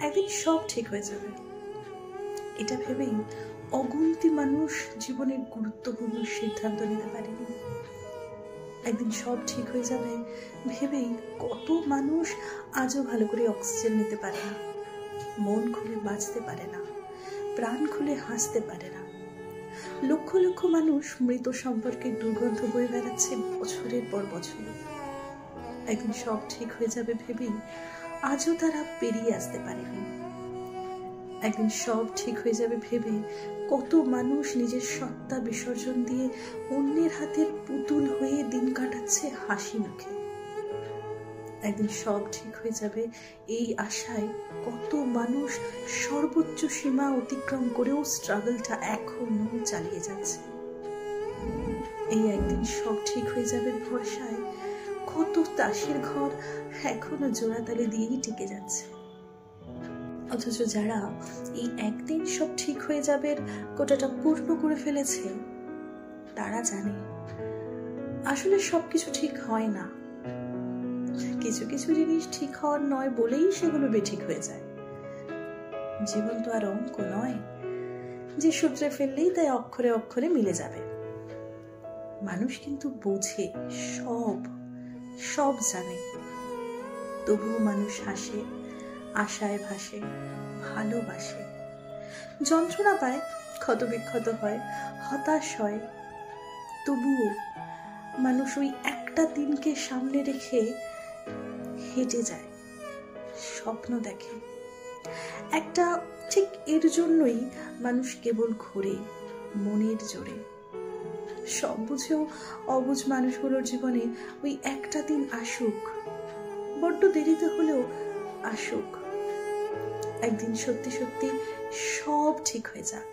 একদিন সব ঠিক হয়ে যাবে, এটা ভেবেই অগুন্তি মানুষ জীবনের গুরুত্বপূর্ণ সিদ্ধান্ত নিতে পারেনি। একদিন সব ঠিক হয়ে যাবে ভেবেই কত মানুষ আজও ভালো করে অক্সিজেন নিতে পারে না, মন খুলে বাঁচতে পারে না, প্রাণ খুলে হাসতে পারে না। লক্ষ লক্ষ মানুষ মৃত সম্পর্কে দুর্গন্ধ বয়ে বেড়াচ্ছে বছরের পর বছর। একদিন সব ঠিক হয়ে যাবে ভেবেই আজও তারা পেরিয়ে আসতে পারেনি। একদিন সব ঠিক হয়ে যাবে ভেবে কত মানুষ নিজের সত্তা বিসর্জন দিয়ে অন্যের হাতের পুতুল হয়ে দিন কাটাচ্ছে হাসি মুখে। একদিন সব ঠিক হয়ে যাবে এই আশায় কত মানুষ সর্বোচ্চ সীমা অতিক্রম করেও স্ট্রাগলটা এখনো চালিয়ে যাচ্ছে। এই একদিন সব ঠিক হয়ে যাবে ভরসায় কত তাসের ঘর এখনো জোড়াতালি দিয়েই টিকে যাচ্ছে। অথচ যারা এই একদিন সব ঠিক হয়ে যাবে কোটাটা পূর্ণ করে ফেলেছে তারা জানে আসলে সবকিছু ঠিক হয় না। কিছু কিছু জিনিস ঠিক হওয়ার নয় বলেই সেগুলো বেঠিক হয়ে যায়। জীবন তো আর অঙ্ক নয় যে সূত্রে ফেললেই তাই অক্ষরে অক্ষরে মিলে যাবে। মানুষ কিন্তু বোঝে, সব সব জানে, তবুও মানুষ হাসে, আশায় ভাসে, ভালোবাসে, যন্ত্রণা পায়, ক্ষতবিক্ষত হয়, হতাশ হয়, তবুও মানুষ ওই একটা দিনকে সামনে রেখে হেঁটে যায়, স্বপ্ন দেখে। একটা ঠিক এর জন্যই মানুষ কেবল ঘোরে মনের জোরে। সব বুঝেও অবুঝ মানুষগুলোর জীবনে ওই একটা দিন আসুক, বড্ড দেরিতে হলেও আসুক। একদিন সত্যি সত্যি সব ঠিক হয়ে যাক।